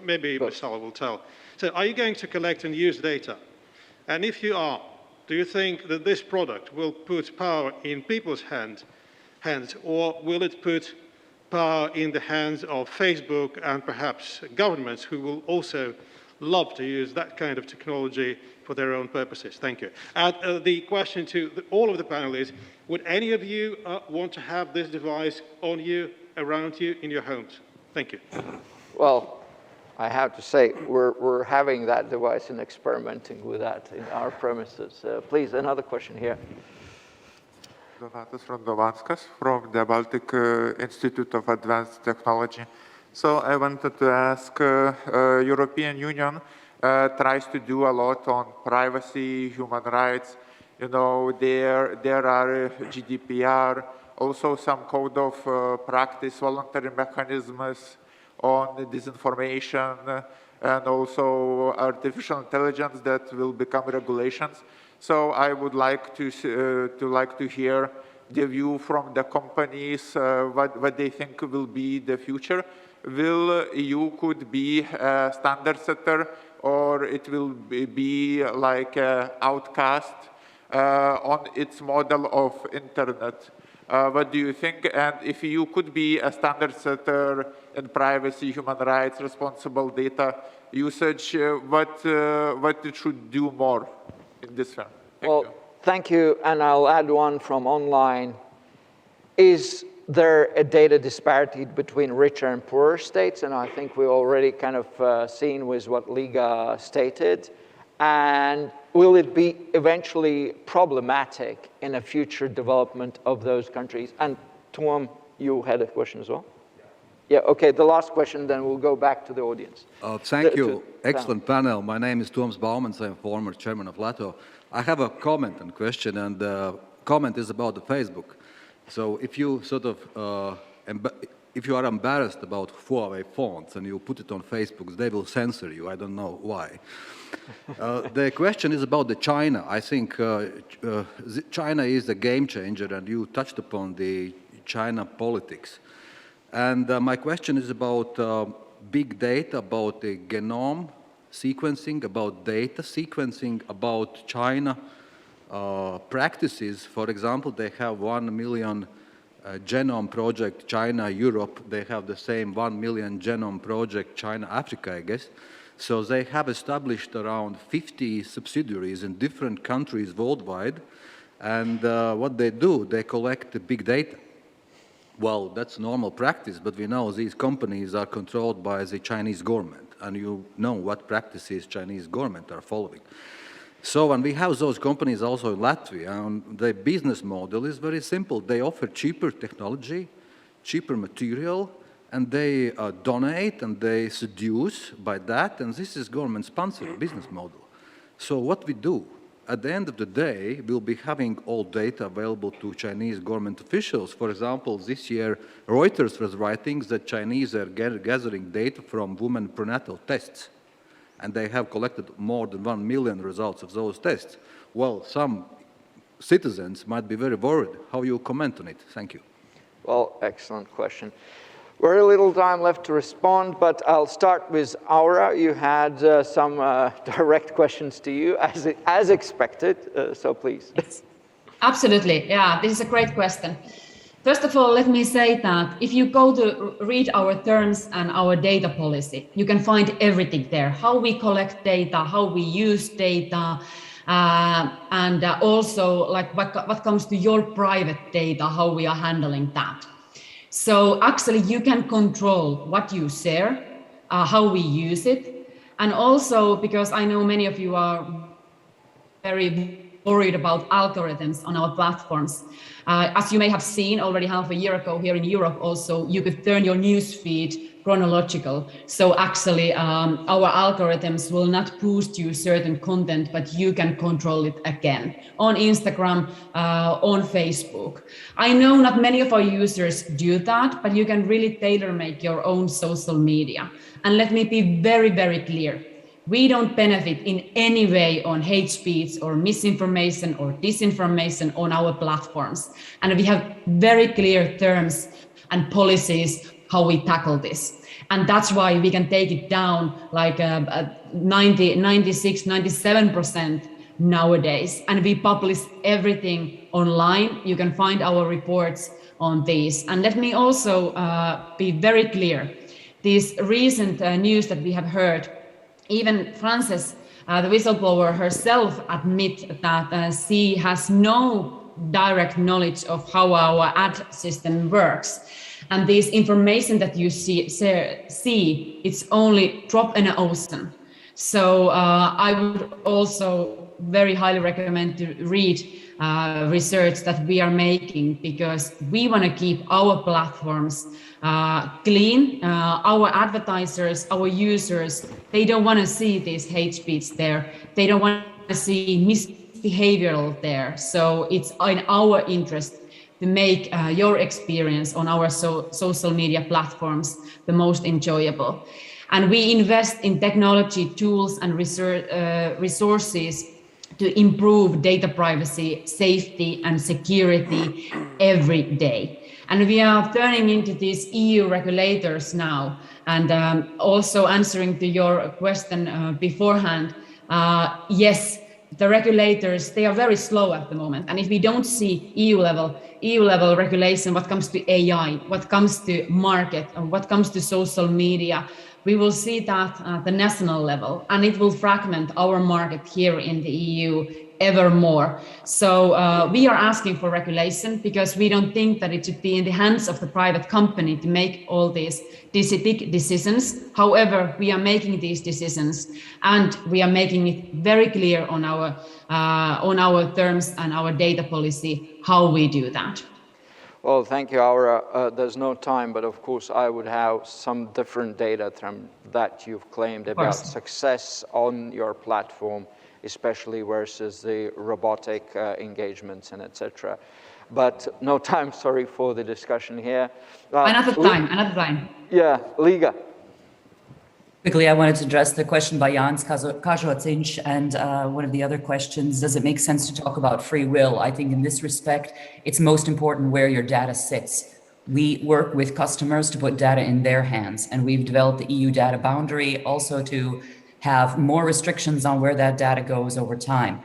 maybe Ms. Sala will tell. So are you going to collect and use data? And if you are, do you think that this product will put power in people's hands, or will it put power in the hands of Facebook and perhaps governments who will also love to use that kind of technology for their own purposes? Thank you. And the question to all of the panel is, would any of you want to have this device on you, around you, in your homes? Thank you. Well, I have to say, we're having that device and experimenting with that in our premises. Please, another question here. Donatas Rondovanskas from the Baltic Institute of Advanced Technology. So I wanted to ask, European Union tries to do a lot on privacy, human rights. You know, there are GDPR, also some code of practice, voluntary mechanisms on disinformation, and also artificial intelligence that will become regulations. So I would like to hear the view from the companies, what they think will be the future. Will EU could be a standard setter, or it will be like an outcast on its model of internet? What do you think? And if you could be a standard setter in privacy, human rights, responsible data usage, what it should do more in this one? Thank you. And I'll add one from online. Is there a data disparity between richer and poorer states? And I think we already kind of seen with what Liga stated. And will it be eventually problematic in a future development of those countries? And Tuom, you had a question as well? Yeah, okay, the last question, then we'll go back to the audience. Thank you. Excellent panel. My name is Toms Baumans. I'm former chairman of LATO. I have a comment and question, and the comment is about the Facebook. So if you sort of if you are embarrassed about Huawei phones and you put it on Facebook, they will censor you. I don't know why. The question is about the China. I think China is a game changer, and you touched upon the China politics. And my question is about big data, about the genome sequencing, about data sequencing, about China practices. For example, they have 1 million genome project, China, Europe. They have the same 1 million genome project, China, Africa, I guess. So they have established around 50 subsidiaries in different countries worldwide. And what they do, they collect the big data. Well, that's normal practice, but we know these companies are controlled by the Chinese government, and you know what practices Chinese government are following. So when we have those companies also in Latvia, the business model is very simple. They offer cheaper technology, cheaper material, and they donate and they seduce by that, and this is government-sponsored business model. So what we do, at the end of the day, we'll be having all data available to Chinese government officials. For example, this year, Reuters was writing that Chinese are gathering data from women prenatal tests, and they have collected more than 1 million results of those tests. Well, some citizens might be very worried. How you comment on it? Thank you. Well, excellent question. Very little time left to respond, but I'll start with Aura. You had some direct questions to you, as expected, so please. Yes. Absolutely, yeah, this is a great question. First of all, let me say that if you go to read our terms and our data policy, you can find everything there, how we collect data, how we use data, and also like what comes to your private data, how we are handling that. So actually you can control what you share, how we use it. And also because I know many of you are very worried about algorithms on our platforms. As you may have seen already half a year ago here in Europe also, you could turn your news feed chronological. So actually our algorithms will not boost you certain content, but you can control it again on Instagram, on Facebook. I know not many of our users do that, but you can really tailor make your own social media. And let me be very, very clear. We don't benefit in any way on hate speech or misinformation or disinformation on our platforms. And we have very clear terms and policies how we tackle this. And that's why we can take it down like 90, 96, 97% nowadays. And we publish everything online. You can find our reports on these. And let me also be very clear. This recent news that we have heard, even Frances, the whistleblower herself, admit that she has no direct knowledge of how our ad system works. And this information that you see, it's only drop in the ocean. So I would also very highly recommend to read research that we are making, because we want to keep our platforms clean. Our advertisers, our users, they don't want to see this hate speech there. They don't want to see misbehavioral there. So it's in our interest to make your experience on our social media platforms the most enjoyable. And we invest in technology, tools, and resources to improve data privacy, safety, and security every day. And we are turning into these EU regulators now. And also answering to your question beforehand, yes, the regulators, they are very slow at the moment. And if we don't see EU level regulation, what comes to AI, what comes to market, and what comes to social media, we will see that at the national level, and it will fragment our market here in the EU ever more. So we are asking for regulation because we don't think that it should be in the hands of the private company to make all these big decisions. However, we are making these decisions, and we are making it very clear on our terms and our data policy how we do that. Well, thank you, Aura. There's no time, but of course I would have some different data that you've claimed about success on your platform, especially versus the robotic engagements and etc. but no time, sorry, for the discussion here. Another time. Yeah, Liga. Quickly, I wanted to address the question by Jans Kažocinš, and one of the other questions, does it make sense to talk about free will? I think in this respect, it's most important where your data sits. We work with customers to put data in their hands, and we've developed the EU data boundary also to have more restrictions on where that data goes over time.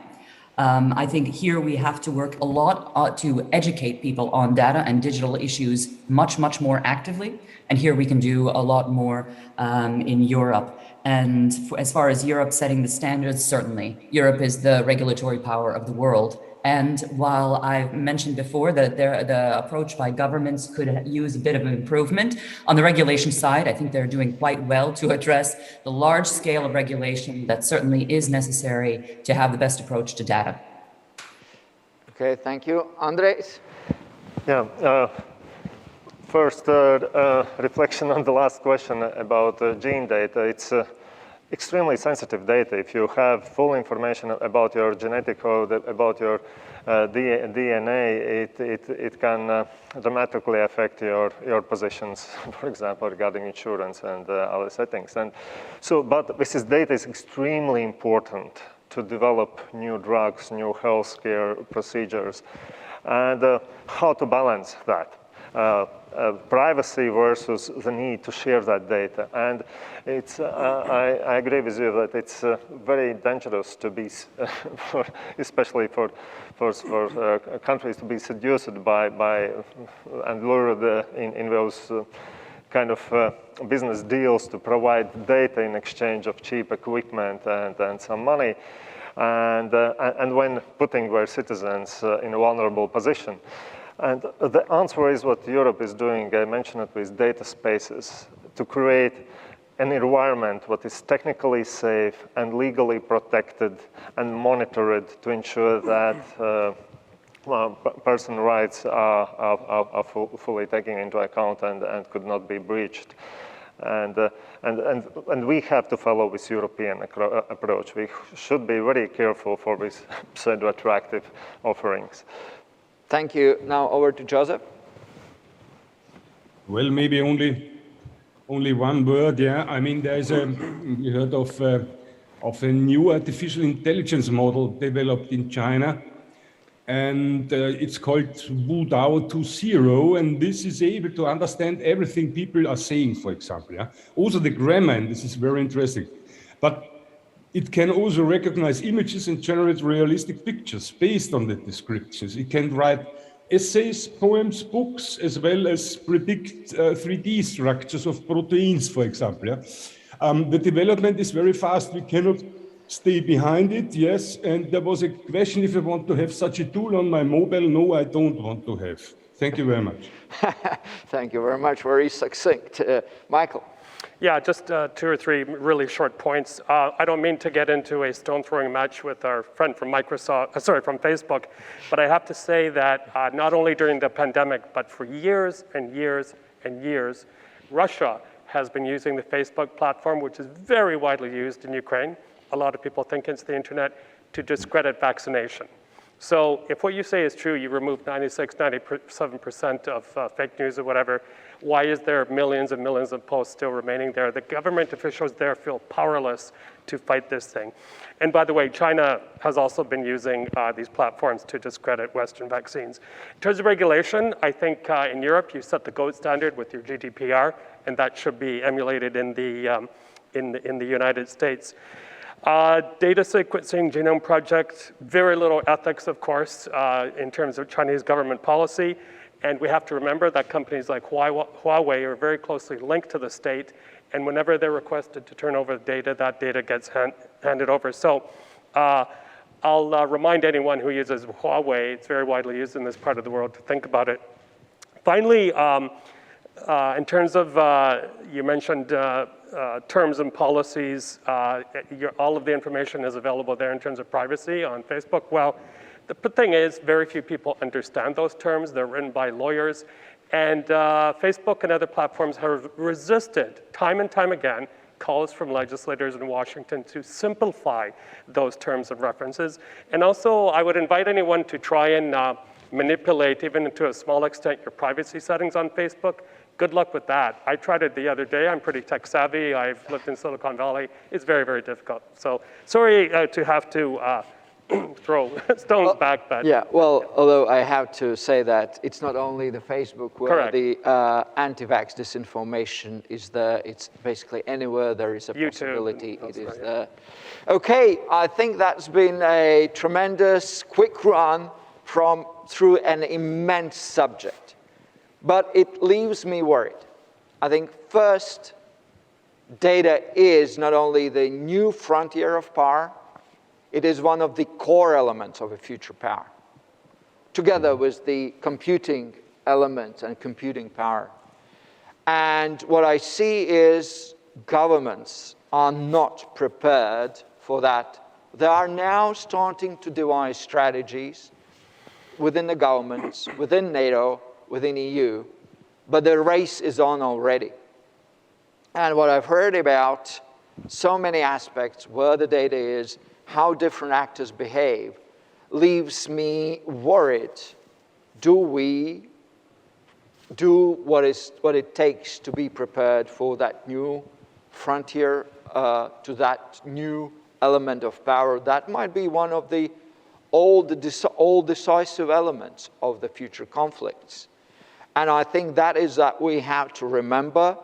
I think here we have to work a lot to educate people on data and digital issues much, much more actively. And here we can do a lot more in Europe. And as far as Europe setting the standards, certainly, Europe is the regulatory power of the world. And while I've mentioned before that the approach by governments could use a bit of an improvement, on the regulation side, I think they're doing quite well to address the large scale of regulation that certainly is necessary to have the best approach to data. Okay, thank you. Andres? Yeah, first reflection on the last question about gene data. It's extremely sensitive data. If you have full information about your genetic code, about your DNA, it can dramatically affect your positions, for example, regarding insurance and other settings. And so, but this data is extremely important to develop new drugs, new healthcare procedures, and how to balance that. Privacy versus the need to share that data. And it's, I agree with you that it's very dangerous to be, especially for countries to be seduced by and lured in those kind of business deals to provide data in exchange of cheap equipment and some money. And when putting their citizens in a vulnerable position. And the answer is what Europe is doing. I mentioned it with data spaces to create an environment that is technically safe and legally protected and monitored to ensure that person rights are fully taken into account and could not be breached. And we have to follow this European approach. We should be very careful for these pseudo-attractive offerings. Thank you. Now over to Joseph. Well, maybe only one word. Yeah, I mean, there's you heard of a new artificial intelligence model developed in China, and it's called Wudao 2.0, and this is able to understand everything people are saying, for example. Yeah, also the grammar, and this is very interesting, but it can also recognize images and generate realistic pictures based on the descriptions. It can write essays, poems, books, as well as predict 3D structures of proteins, for example. Yeah? The development is very fast. We cannot stay behind it, yes. And there was a question if I want to have such a tool on my mobile. No, I don't want to have. Thank you very much. Thank you very much. Very succinct. Michael. Yeah, just 2 or 3 really short points. I don't mean to get into a stone-throwing match with our friend from from Facebook, but I have to say that not only during the pandemic, but for years and years and years, Russia has been using the Facebook platform, which is very widely used in Ukraine. A lot of people think it's the internet, to discredit vaccination. So if what you say is true, you remove 96, 97% of fake news or whatever, why is there millions and millions of posts still remaining there? The government officials there feel powerless to fight this thing. And by the way, China has also been using these platforms to discredit Western vaccines. In terms of regulation, I think in Europe, you set the gold standard with your GDPR, and that should be emulated in the United States. Data sequencing, genome project, very little ethics, of course, in terms of Chinese government policy. And we have to remember that companies like Huawei are very closely linked to the state. And whenever they're requested to turn over the data, that data gets handed over. So I'll remind anyone who uses Huawei, it's very widely used in this part of the world, to think about it. Finally, in terms of, you mentioned terms and policies, all of the information is available there in terms of privacy on Facebook. Well, the thing is, very few people understand those terms. They're written by lawyers. And Facebook and other platforms have resisted, time and time again, calls from legislators in Washington to simplify those terms and references. And also, I would invite anyone to try and manipulate, even to a small extent, your privacy settings on Facebook, good luck with that. I tried it the other day. I'm pretty tech savvy. I've lived in Silicon Valley. It's very, very difficult. So sorry to have to throw stones back, but. Yeah, well, although I have to say that it's not only the Facebook where Correct. the anti-vax disinformation is there, it's basically anywhere there is a possibility, it is there. Okay, I think that's been a tremendous quick run through an immense subject, but it leaves me worried. I think first, data is not only the new frontier of power, it is one of the core elements of a future power, together with the computing elements and computing power. And what I see is governments are not prepared for that. They are now starting to devise strategies within the governments, within NATO, within EU, but the race is on already. And what I've heard about so many aspects, where the data is, how different actors behave, leaves me worried. Do we do what it takes to be prepared for that new frontier, to that new element of power? That might be one of the all decisive elements of the future conflicts. And I think that is that we have to remember,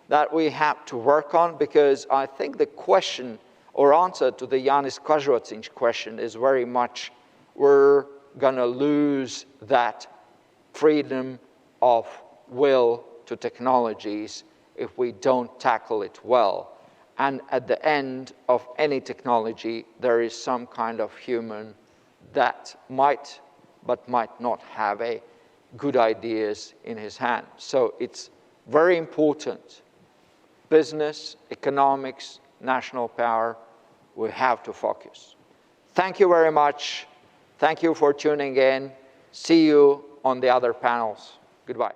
that we have to work on, because I think the question or answer to the Jānis Kažociņš question is very much, we're going to lose that freedom of will to technologies if we don't tackle it well. And at the end of any technology, there is some kind of human that might, but might not have a good ideas in his hand. So it's very important. Business, economics, national power, we have to focus. Thank you very much. Thank you for tuning in. See you on the other panels. Goodbye.